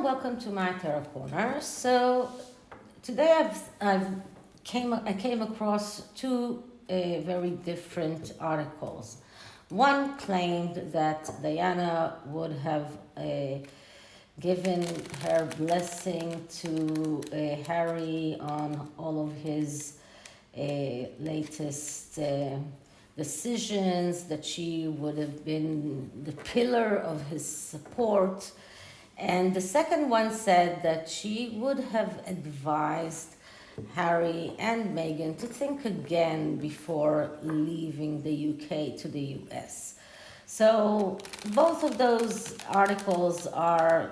welcome to my Tarot Corner. So today I came across two very different articles. One claimed that Diana would have given her blessing to Harry on all of his latest decisions, that she would have been the pillar of his support. And the second one said that she would have advised Harry and Meghan to think again before leaving the UK to the US. So both of those articles are,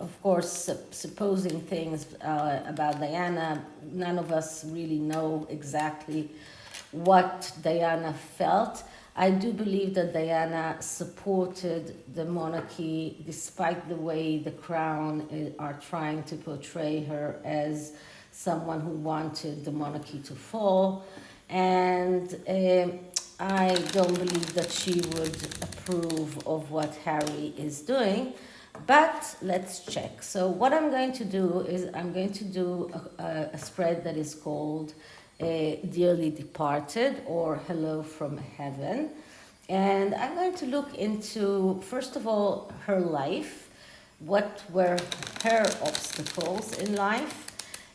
of course, supposing things about Diana. None of us really know exactly what Diana felt. I do believe that Diana supported the monarchy despite the way the Crown are trying to portray her as someone who wanted the monarchy to fall. And I don't believe that she would approve of what Harry is doing. But let's check. So what I'm going to do is I'm going to do a spread that is called Dearly Departed or Hello from Heaven. And I'm going to look into, first of all, her life, what were her obstacles in life,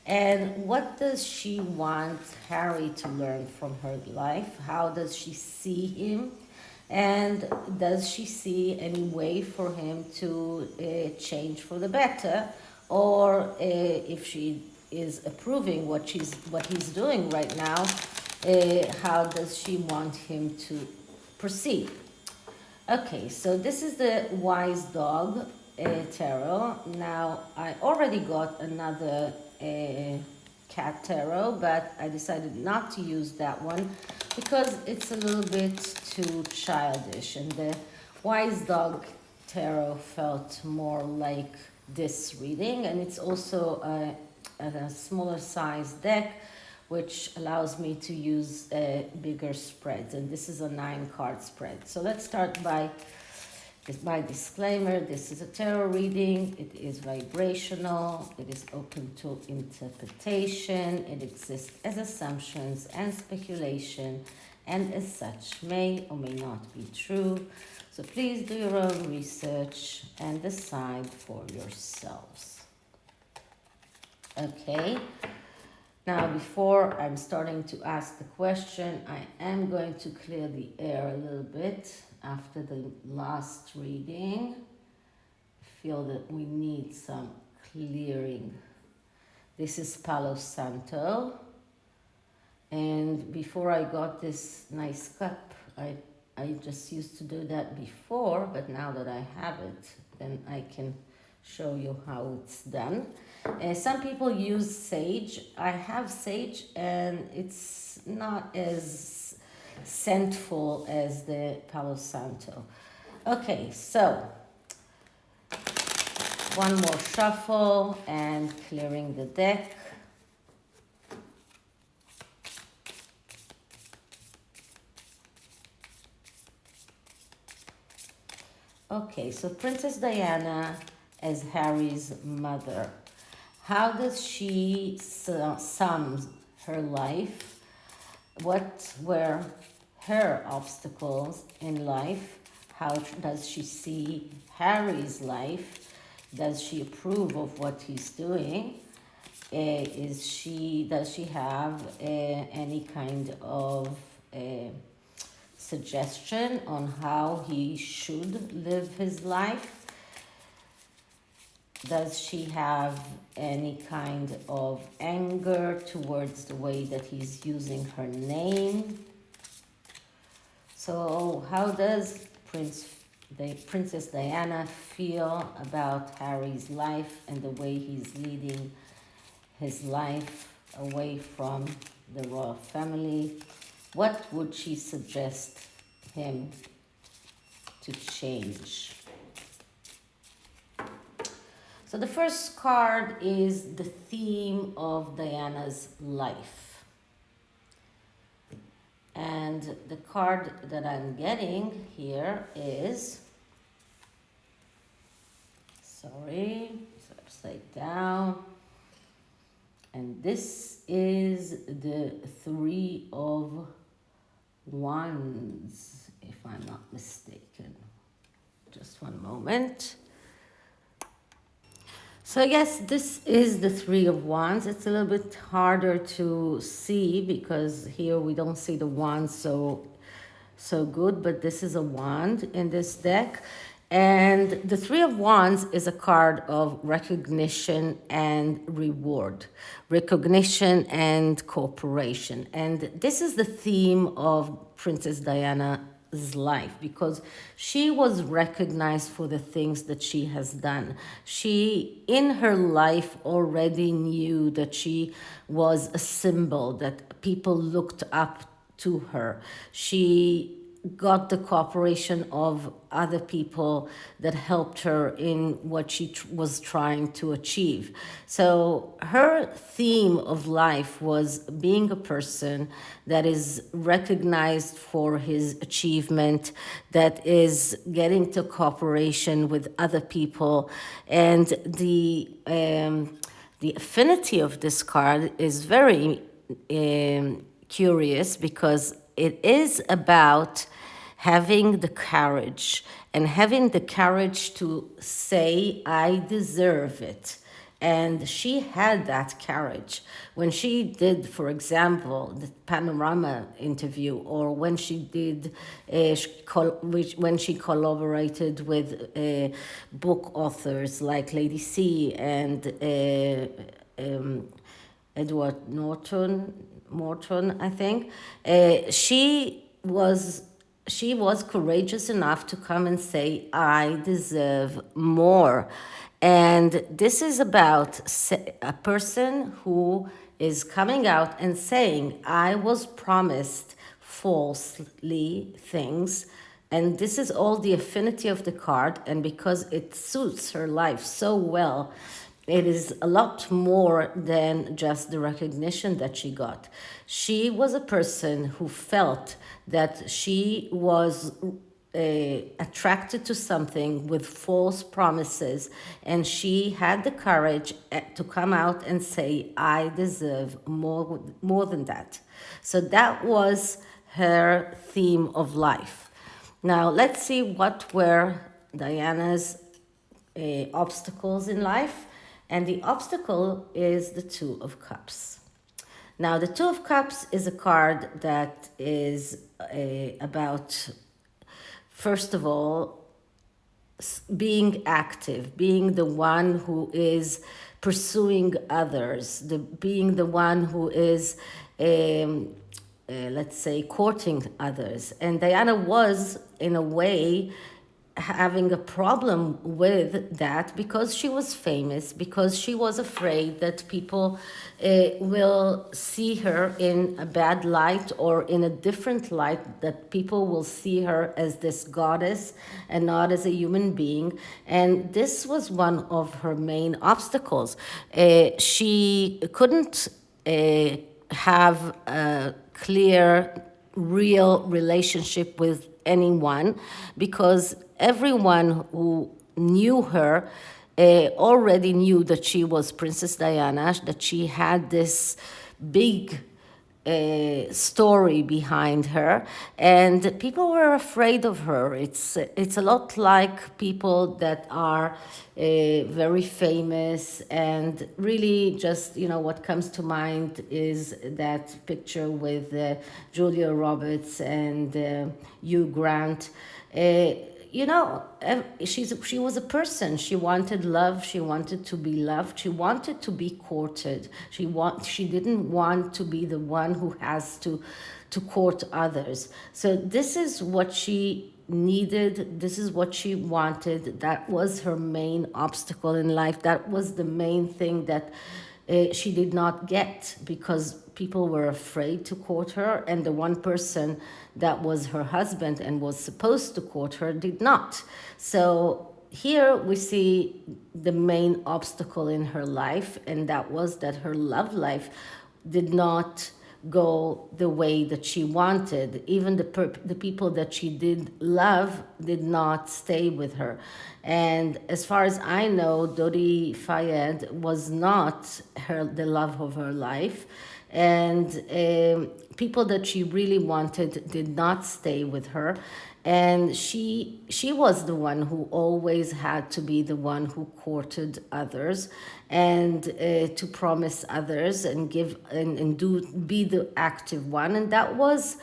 and what does she want Harry to learn from her life? How does she see him? And does she see any way for him to change for the better? Or if she is approving what he's doing right now, how does she want him to proceed? Okay, so this is the Wise Dog tarot. Now, I already got another cat tarot, but I decided not to use that one because it's a little bit too childish, and the Wise Dog tarot felt more like this reading, and it's also a smaller size deck, which allows me to use bigger spreads, and this is a 9-card spread. So let's start by my disclaimer. This is a tarot reading. It is vibrational. It is open to interpretation. It exists as assumptions and speculation, and as such may or may not be true. So please do your own research and decide for yourselves. Okay. Now, before I'm starting to ask the question, I am going to clear the air a little bit after the last reading. I feel that we need some clearing. This is Palo Santo. And before I got this nice cup, I just used to do that before, but now that I have it, then I can show you how it's done. Some people use sage. I have sage, and it's not as scentful as the Palo Santo. Okay, so one more shuffle and clearing the deck. Okay, so Princess Diana as Harry's mother. How does she sum her life? What were her obstacles in life? How does she see Harry's life? Does she approve of what he's doing? Does she have any kind of suggestion on how he should live his life? Does she have any kind of anger towards the way that he's using her name? So how does Princess Diana feel about Harry's life and the way he's leading his life away from the royal family? What would she suggest him to change? So the first card is the theme of Diana's life. And the card that I'm getting here is, sorry, upside down. And this is the Three of Wands, if I'm not mistaken. Just one moment. So yes, this is the Three of Wands. It's a little bit harder to see because here we don't see the wands so good, but this is a wand in this deck. And the Three of Wands is a card of recognition and reward, recognition and cooperation. And this is the theme of Princess Diana's life because she was recognized for the things that she has done. She, in her life, already knew that she was a symbol, that people looked up to her. She got the cooperation of other people that helped her in what she was trying to achieve. So her theme of life was being a person that is recognized for his achievement, that is getting to cooperation with other people. And the affinity of this card is very curious because it is about having the courage and having the courage to say, I deserve it. And she had that courage. When she did, for example, the Panorama interview, or when she did, when she collaborated with book authors like Lady C and Edward Morton, I think, she was courageous enough to come and say, I deserve more. And this is about a person who is coming out and saying, I was promised falsely things. And this is all the affinity of the card. And because it suits her life so well, it is a lot more than just the recognition that she got. She was a person who felt that she was attracted to something with false promises, and she had the courage to come out and say, I deserve more than that. So that was her theme of life. Now let's see what were Diana's obstacles in life. And the obstacle is the Two of Cups. Now, the Two of Cups is a card that is about, first of all, being active, being the one who is pursuing others, being the one who is, let's say, courting others. And Diana was, in a way, having a problem with that because she was famous, because she was afraid that people will see her in a bad light or in a different light, that people will see her as this goddess and not as a human being. And this was one of her main obstacles. She couldn't have a clear, real relationship with anyone because everyone who knew her already knew that she was Princess Diana, that she had this big story behind her, and people were afraid of her. It's a lot like people that are very famous, and really just, what comes to mind is that picture with Julia Roberts and Hugh Grant. She was a person. She wanted love. She wanted to be loved. She wanted to be courted. She didn't want to be the one who has to court others. So this is what she needed. This is what she wanted. That was her main obstacle in life. That was the main thing that she did not get because people were afraid to court her, and the one person that was her husband and was supposed to court her did not. So here we see the main obstacle in her life, and that was that her love life did not go the way that she wanted. Even the people that she did love did not stay with her. And as far as I know, Dodi Fayed was not the love of her life. And people that she really wanted did not stay with her. And she was the one who always had to be the one who courted others, and to promise others and give and do be the active one. And that was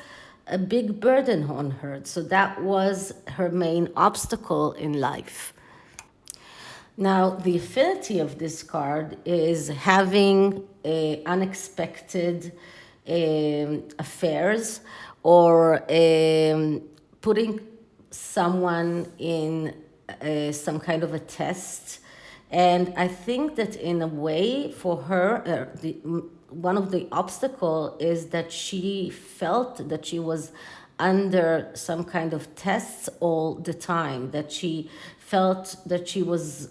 a big burden on her. So that was her main obstacle in life. Now, the affinity of this card is having unexpected affairs, or putting someone in some kind of a test. And I think that in a way, for her, one of the obstacle is that she felt that she was under some kind of tests all the time, that she felt that she was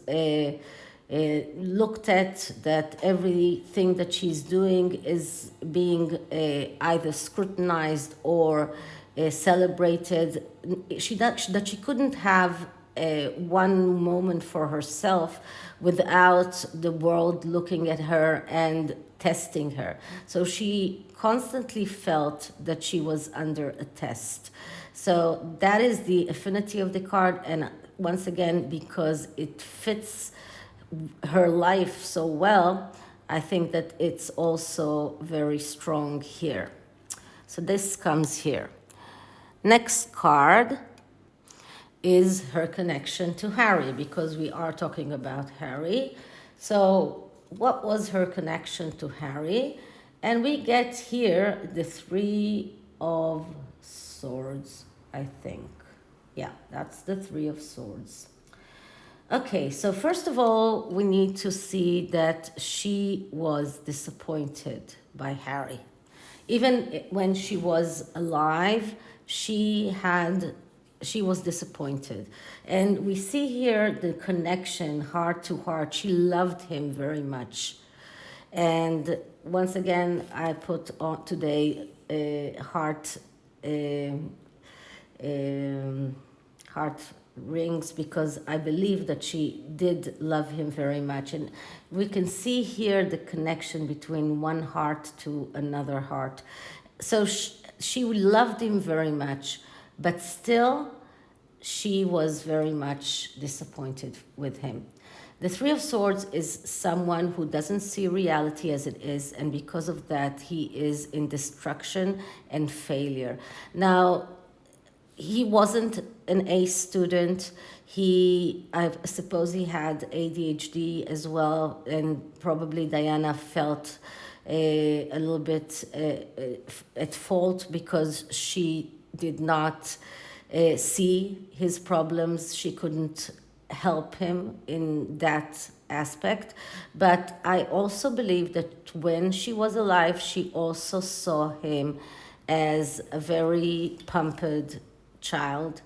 looked at, that everything that she's doing is being either scrutinized or celebrated. That she couldn't have one moment for herself without the world looking at her and testing her. So she constantly felt that she was under a test. So that is the affinity of the card. And once again, because it fits her life so well, I think that it's also very strong here. So this comes here. Next card is her connection to Harry, because we are talking about Harry. So what was her connection to Harry? And we get here the Three of Swords, I think. Yeah, that's the Three of Swords. Okay, so first of all, we need to see that she was disappointed by Harry. Even when she was alive, she was disappointed. And we see here the connection, heart to heart. She loved him very much. And once again, I put on today heart heart rings, because I believe that she did love him very much. And we can see here the connection between one heart to another heart. So she loved him very much, but still she was very much disappointed with him. The Three of Swords is someone who doesn't see reality as it is, and because of that, he is in destruction and failure. Now, he wasn't an A student. I suppose he had ADHD as well, and probably Diana felt a little bit at fault because she did not see his problems. She couldn't help him in that aspect. But I also believe that when she was alive, she also saw him as a very pampered child,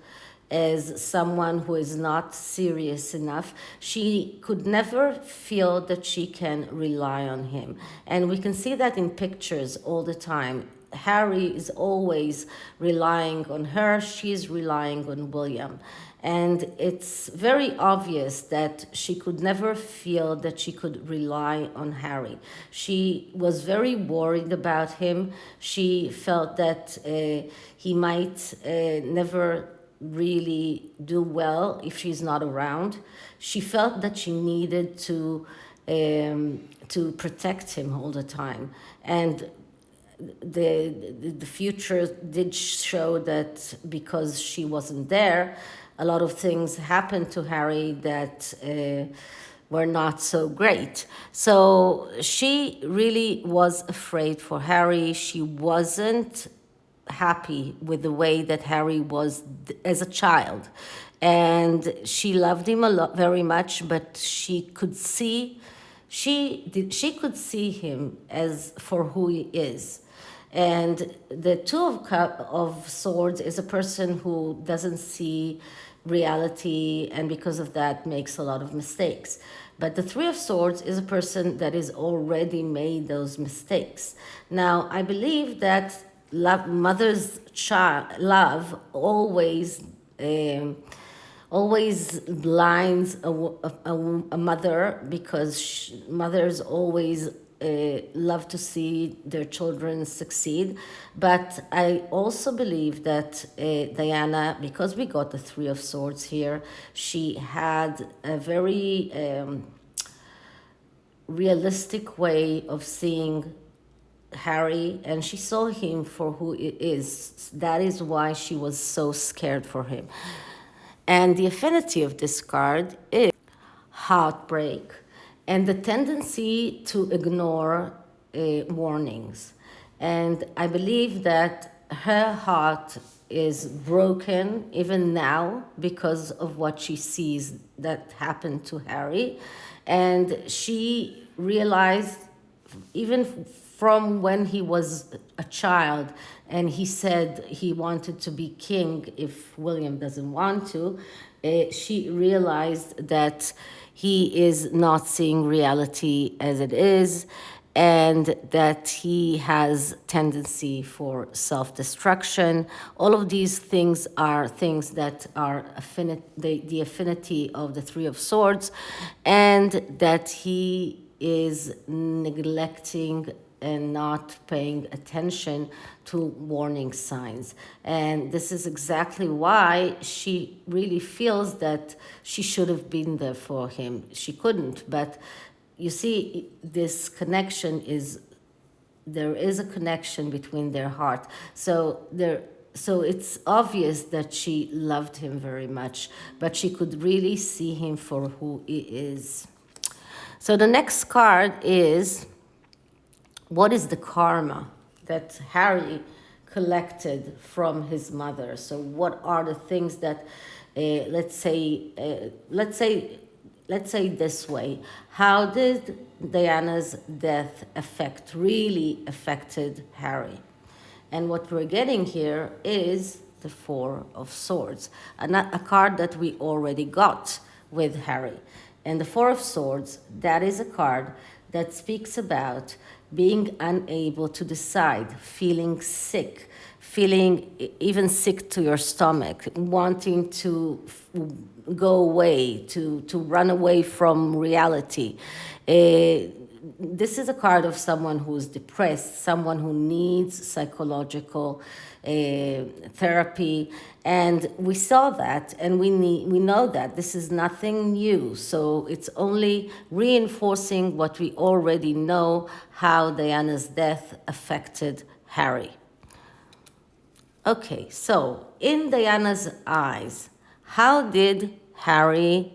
as someone who is not serious enough. She could never feel that she can rely on him. And we can see that in pictures all the time. Harry is always relying on her, she's relying on William. And it's very obvious that she could never feel that she could rely on Harry. She was very worried about him. She felt that he might never really do well if she's not around. She felt that she needed to protect him all the time. And the future did show that because she wasn't there, a lot of things happened to Harry that were not so great. So she really was afraid for Harry. She wasn't happy with the way that Harry was as a child. And she loved him a lot, very much, but she could see she could see him as for who he is. And the Two of Swords is a person who doesn't see reality, and because of that makes a lot of mistakes. But the Three of Swords is a person that is already made those mistakes. Now, I believe that mother's child love always blinds a mother, because mothers always love to see their children succeed. But I also believe that Diana, because we got the Three of Swords here, she had a very realistic way of seeing Harry, and she saw him for who he is. That is why she was so scared for him. And the affinity of this card is heartbreak and the tendency to ignore warnings. And I believe that her heart is broken even now because of what she sees that happened to Harry. And she realized, even from when he was a child and he said he wanted to be king if William doesn't want to, she realized that he is not seeing reality as it is, and that he has tendency for self-destruction. All of these things are things that are the affinity of the Three of Swords, and that he is neglecting and not paying attention to warning signs. And this is exactly why she really feels that she should have been there for him. She couldn't, but you see, this connection is, there is a connection between their heart. So it's obvious that she loved him very much, but she could really see him for who he is. So the next card is, what is the karma that Harry collected from his mother? So what are the things that, let's say this way, how did Diana's death really affected Harry? And what we're getting here is the Four of Swords, a card that we already got with Harry. And the Four of Swords, that is a card that speaks about being unable to decide, feeling sick, feeling even sick to your stomach, wanting to go away, to run away from reality. This is a card of someone who's depressed, someone who needs psychological therapy, and we saw that, and we know that this is nothing new. So it's only reinforcing what we already know, how Diana's death affected Harry. Okay, so in Diana's eyes, how did Harry?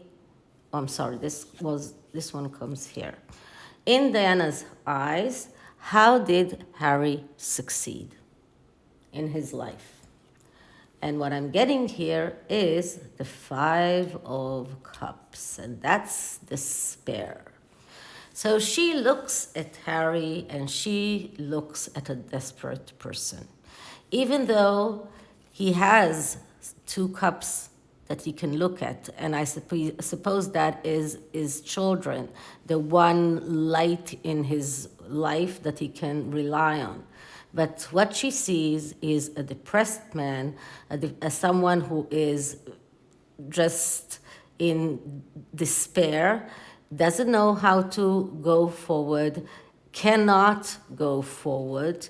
Oh, I'm sorry. This one comes here. In Diana's eyes, how did Harry succeed in his life? And what I'm getting here is the Five of Cups, and that's despair. So she looks at Harry and she looks at a desperate person. Even though he has two cups that he can look at, and I suppose that is children, the one light in his life that he can rely on. But what she sees is a depressed man, someone who is just in despair, doesn't know how to go forward, cannot go forward,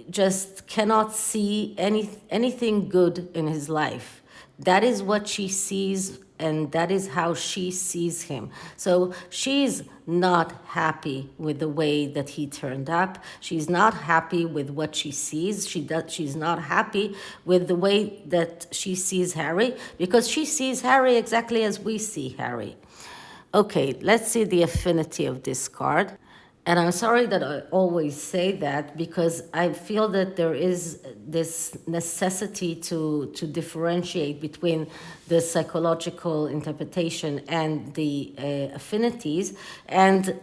just cannot see anything good in his life. That is what she sees, and that is how she sees him. So she's not happy with the way that he turned up. She's not happy with what she sees. She's not happy with the way that she sees Harry, because she sees Harry exactly as we see Harry. Okay, let's see the affinity of this card. And I'm sorry that I always say that, because I feel that there is this necessity to differentiate between the psychological interpretation and the affinities. And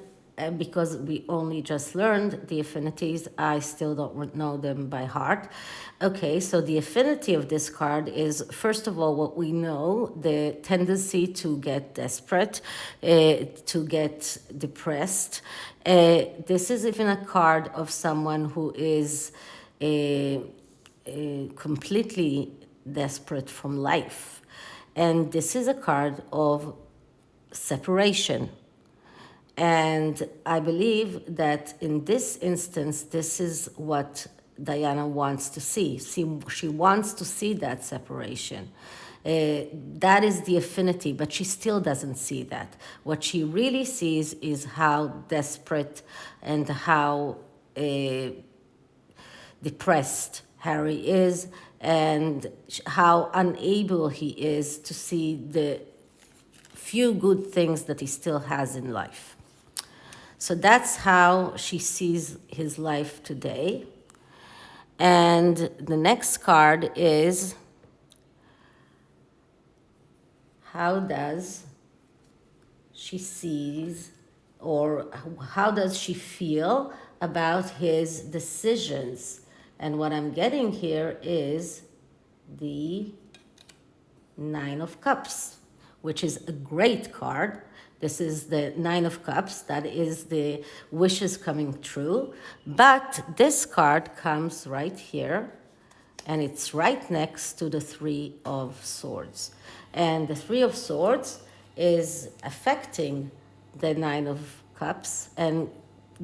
because we only just learned the affinities, I still don't know them by heart. Okay, so the affinity of this card is, first of all, what we know, the tendency to get desperate, to get depressed. This is even a card of someone who is completely desperate from life. And this is a card of separation. And I believe that in this instance, this is what Diana wants to see. She wants to see that separation. That is the affinity, but she still doesn't see that. What she really sees is how desperate and how depressed Harry is, and how unable he is to see the few good things that he still has in life. So that's how she sees his life today. And the next card is, how does she sees, or how does she feel about his decisions? And what I'm getting here is the Nine of Cups, which is a great card. This is the Nine of Cups. That is the wishes coming true. But this card comes right here, and it's right next to the Three of Swords. And the Three of Swords is affecting the Nine of Cups and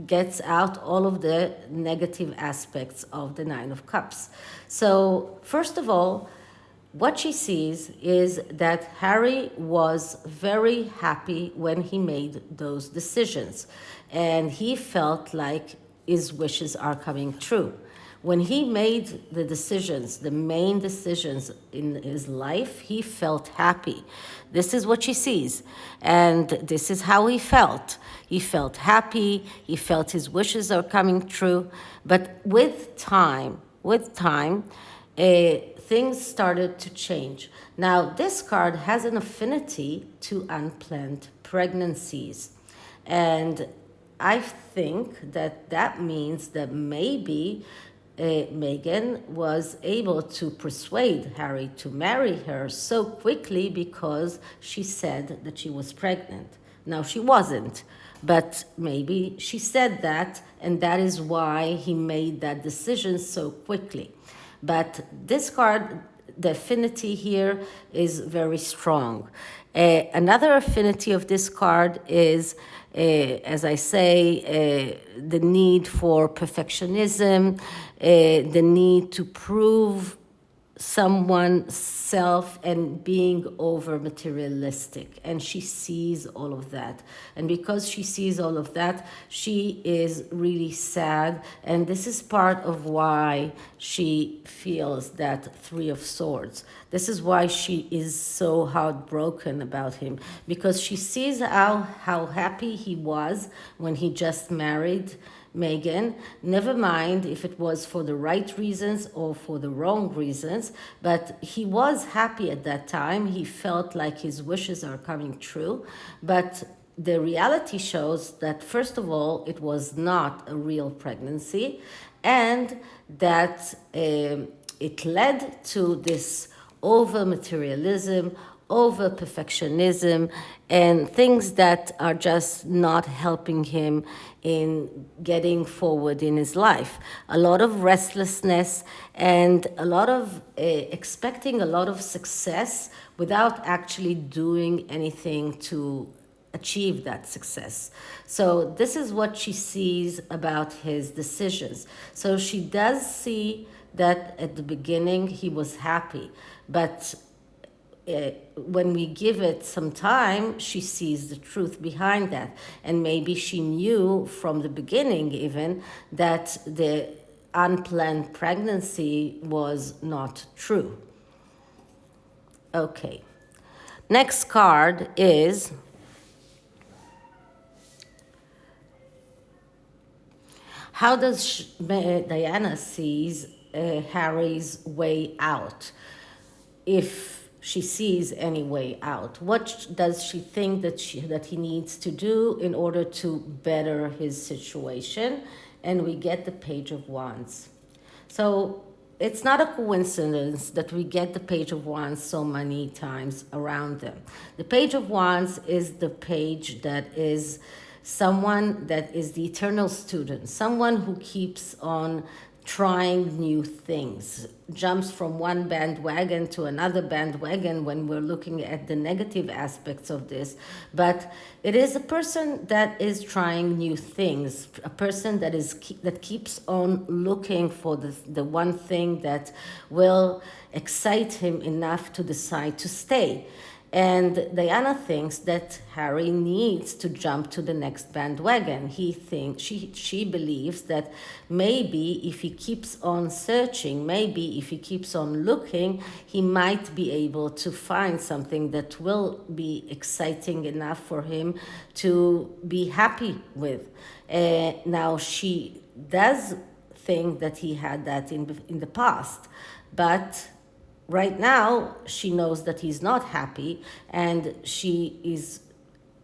gets out all of the negative aspects of the Nine of Cups. So, first of all, what she sees is that Harry was very happy when he made those decisions, and he felt like his wishes are coming true. When he made the decisions, the main decisions in his life, he felt happy. This is what she sees, and this is how he felt. He felt happy, he felt his wishes are coming true, but with time, things started to change. Now, this card has an affinity to unplanned pregnancies. And I think that that means that maybe Meghan was able to persuade Harry to marry her so quickly because she said that she was pregnant. Now, she wasn't, but maybe she said that, and that is why he made that decision so quickly. But this card, the affinity here is very strong. Another affinity of this card is, as I say, the need for perfectionism, the need to prove someone's self and being over materialistic. And she sees all of that. And because she sees all of that, she is really sad. And this is part of why she feels that Three of Swords. This is why she is so heartbroken about him, because she sees how happy he was when he just married Meghan, never mind if it was for the right reasons or for the wrong reasons, but he was happy at that time. He felt like his wishes are coming true. But the reality shows that, first of all, it was not a real pregnancy, and that it led to this over materialism, over perfectionism, and things that are just not helping him in getting forward in his life. A lot of restlessness and a lot of expecting a lot of success without actually doing anything to achieve that success. So this is what she sees about his decisions. So she does see that at the beginning he was happy, but when we give it some time, she sees the truth behind that. And maybe she knew from the beginning even that the unplanned pregnancy was not true. Okay. Next card is how does Diana sees Harry's way out? If she sees any way out. What does she think that he needs to do in order to better his situation? And we get the Page of Wands. So it's not a coincidence that we get the Page of Wands so many times around them. The Page of Wands is the page that is someone that is the eternal student, someone who keeps on trying new things, jumps from one bandwagon to another bandwagon when we're looking at the negative aspects of this. But it is a person that is trying new things, a person that keeps on looking for the one thing that will excite him enough to decide to stay. And Diana thinks that Harry needs to jump to the next bandwagon. She believes that maybe if he keeps on searching, maybe if he keeps on looking, he might be able to find something that will be exciting enough for him to be happy with. Now, she does think that he had that in the past, but right now, she knows that he's not happy, and she is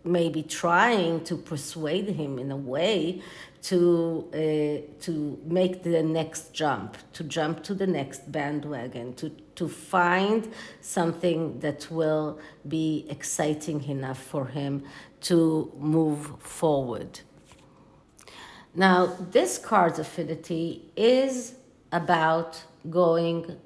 maybe trying to persuade him in a way to make the next jump, to jump to the next bandwagon, to find something that will be exciting enough for him to move forward. Now, this card's affinity is about going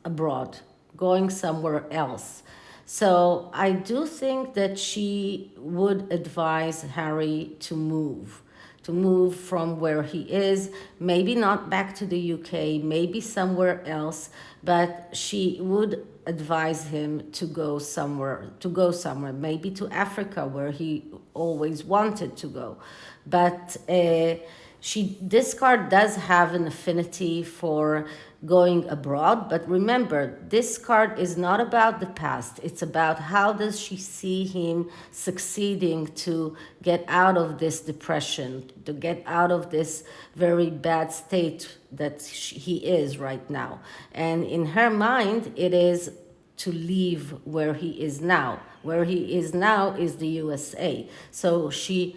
abroad, going somewhere else. So I do think that she would advise Harry to move from where he is, maybe not back to the UK, maybe somewhere else, but she would advise him to go somewhere, maybe to Africa, where he always wanted to go. But this card does have an affinity for going abroad, but remember, this card is not about the past. It's about how does she see him succeeding to get out of this depression, to get out of this very bad state that he is right now. And in her mind, it is to leave where he is now. Where he is now is the USA. So she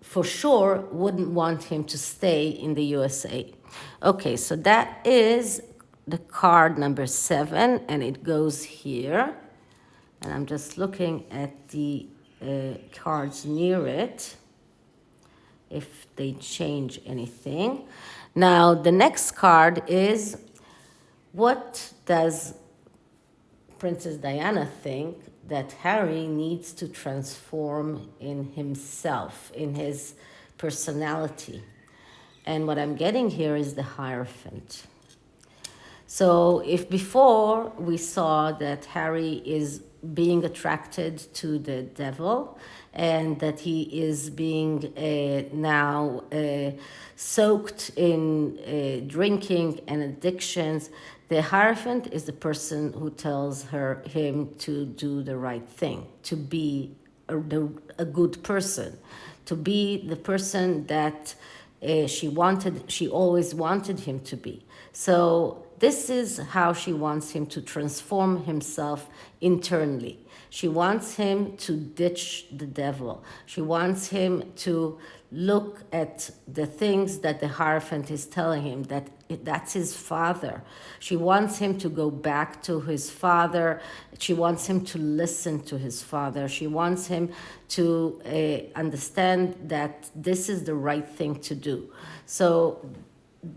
for sure wouldn't want him to stay in the USA. Okay, so that is the card number 7, and it goes here. And I'm just looking at the cards near it, if they change anything. Now, the next card is, what does Princess Diana think that Harry needs to transform in himself, in his personality? And what I'm getting here is the Hierophant. So if before we saw that Harry is being attracted to the devil, and that he is being now soaked in drinking and addictions, the Hierophant is the person who tells him to do the right thing, to be a good person, to be the person that she always wanted him to be. So this is how she wants him to transform himself internally. She wants him to ditch the devil. She wants him to look at the things that the Hierophant is telling him, that's his father. She wants him to go back to his father. She wants him to listen to his father. She wants him to understand that this is the right thing to do. So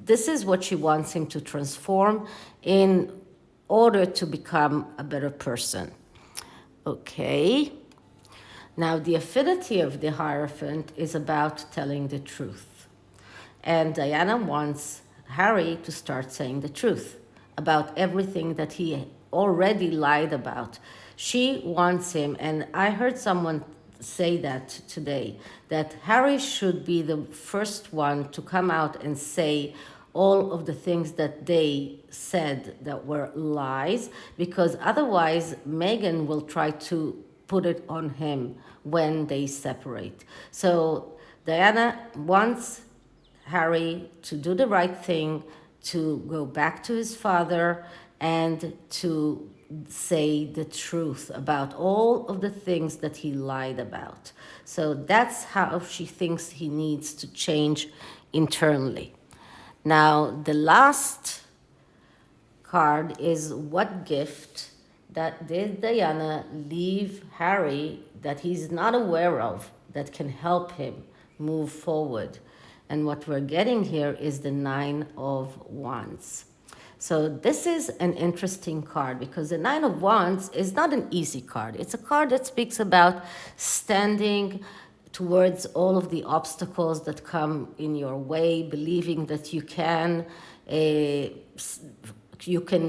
this is what she wants him to transform in order to become a better person. Okay. Now, the affinity of the Hierophant is about telling the truth. And Diana wants Harry to start saying the truth about everything that he already lied about. She wants him, and I heard someone say that today, that Harry should be the first one to come out and say all of the things that they said that were lies, because otherwise Meghan will try to put it on him when they separate. So Diana wants Harry to do the right thing, to go back to his father, and to say the truth about all of the things that he lied about. So that's how she thinks he needs to change internally. Now, the last card is what gift that did Diana leave Harry that he's not aware of that can help him move forward. And what we're getting here is the Nine of Wands. So this is an interesting card because the Nine of Wands is not an easy card. It's a card that speaks about standing towards all of the obstacles that come in your way, believing that you can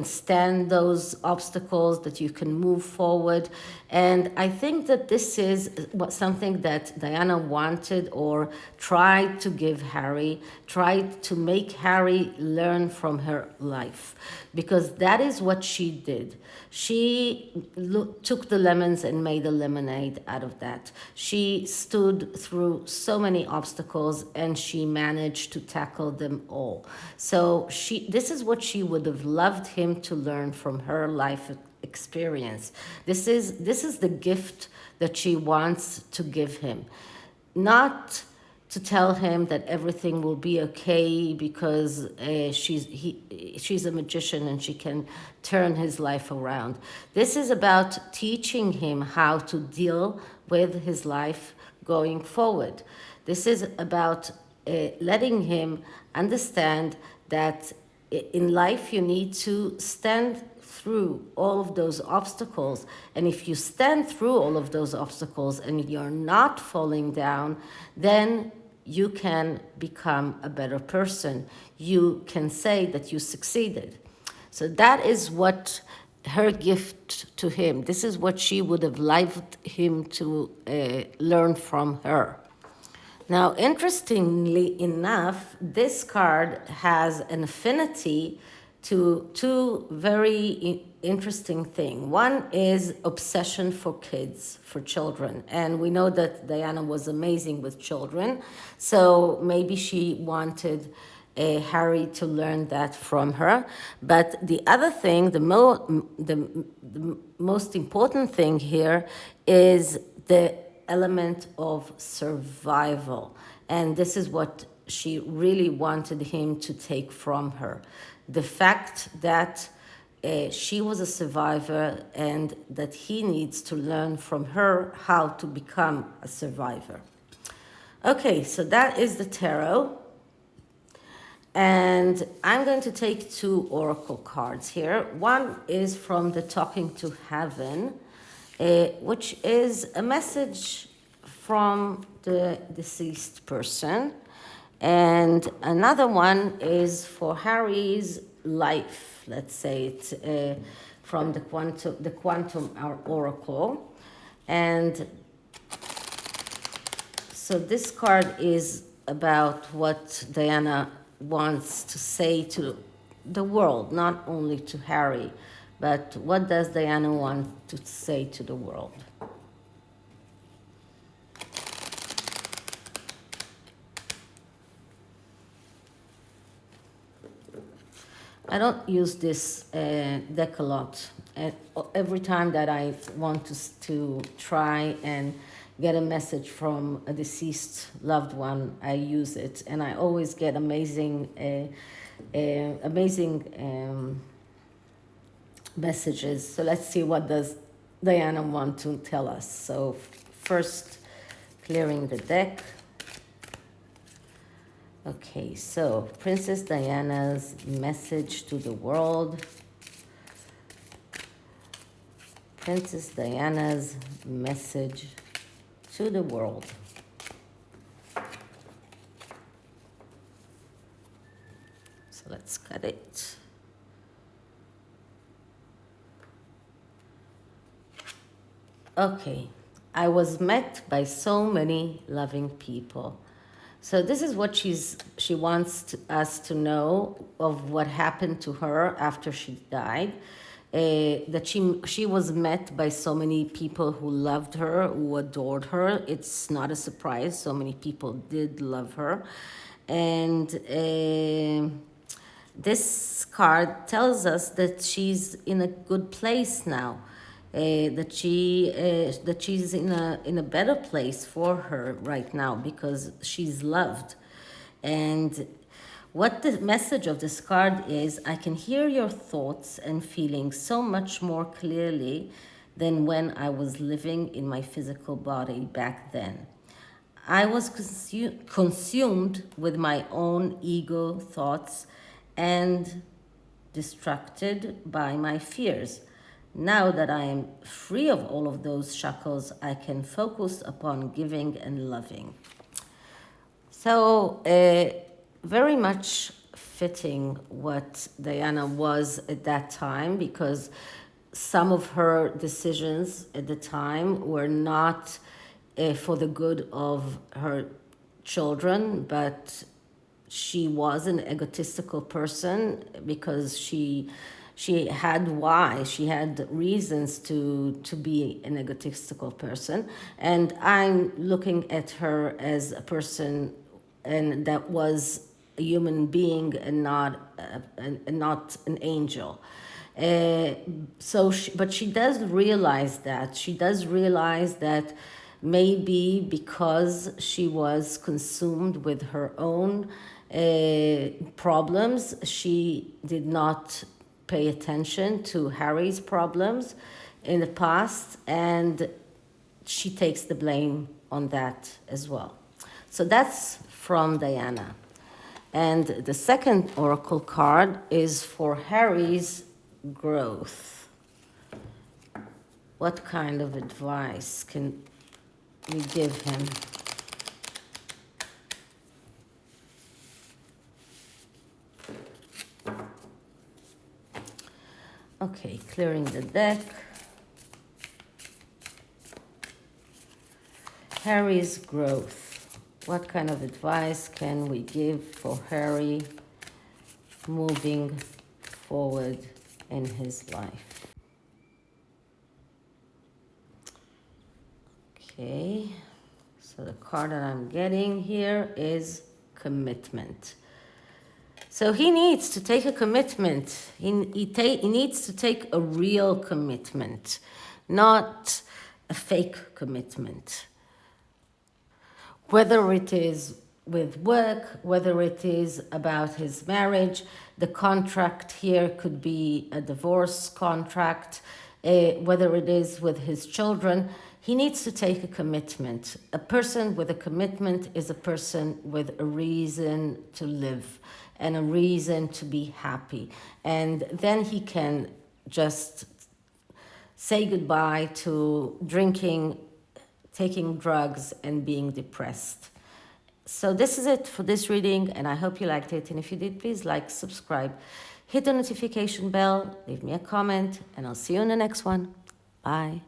stand those obstacles, that you can move forward. And I think that this is something that Diana wanted or tried to give Harry, tried to make Harry learn from her life, because that is what she did. She took the lemons and made a lemonade out of that. She stood through so many obstacles and she managed to tackle them all. So this is what she would have loved him to learn from her life experience. This is the gift that she wants to give him. Not to tell him that everything will be okay because she's a magician and she can turn his life around. This is about teaching him how to deal with his life going forward. This is about letting him understand that in life you need to stand through all of those obstacles. And if you stand through all of those obstacles and you're not falling down, then you can become a better person. You can say that you succeeded. So that is what her gift to him. This is what she would have liked him to learn from her. Now, interestingly enough, this card has an affinity to two very interesting things. One is obsession for kids, for children. And we know that Diana was amazing with children. So maybe she wanted Harry to learn that from her. But the other thing, the most important thing here is the element of survival. And this is what she really wanted him to take from her. The fact that she was a survivor and that he needs to learn from her how to become a survivor. Okay, so that is the tarot. And I'm going to take two oracle cards here. One is from the Talking to Heaven, which is a message from the deceased person. And another one is for Harry's life. Let's say it's from the quantum oracle. And so this card is about what Diana wants to say to the world, not only to Harry, but what does Diana want to say to the world? I don't use this deck a lot. Every time that I want to try and get a message from a deceased loved one, I use it, and I always get amazing messages. So let's see what does Diana want to tell us. So first, clearing the deck. Okay, so Princess Diana's message to the world. Princess Diana's message to the world. So let's cut it. Okay, I was met by so many loving people. So this is what she wants us to know of what happened to her after she died. That she was met by so many people who loved her, who adored her. It's not a surprise. So many people did love her. And This card tells us that she's in a good place now, that she's in a better place for her right now because she's loved. And what the message of this card is, I can hear your thoughts and feelings so much more clearly than when I was living in my physical body back then. I was consumed with my own ego thoughts and distracted by my fears. Now that I am free of all of those shackles, I can focus upon giving and loving. So, very much fitting what Diana was at that time, because some of her decisions at the time were not for the good of her children, but she was an egotistical person because she had why, she had reasons to be an egotistical person. And I'm looking at her as a person and that was a human being and not an angel. But she does realize that. She does realize that maybe because she was consumed with her own problems, she did not pay attention to Harry's problems in the past, and she takes the blame on that as well. So that's from Diana. And the second oracle card is for Harry's growth. What kind of advice can we give him? Okay, clearing the deck. Harry's growth. What kind of advice can we give for Harry moving forward in his life? Okay, so the card that I'm getting here is commitment. So he needs to take a commitment. He needs to take a real commitment, not a fake commitment. Whether it is with work, whether it is about his marriage, the contract here could be a divorce contract, whether it is with his children, he needs to take a commitment. A person with a commitment is a person with a reason to live and a reason to be happy. And then he can just say goodbye to drinking, taking drugs, and being depressed. So this is it for this reading, and I hope you liked it. And if you did, please like, subscribe, hit the notification bell, leave me a comment, and I'll see you in the next one. Bye.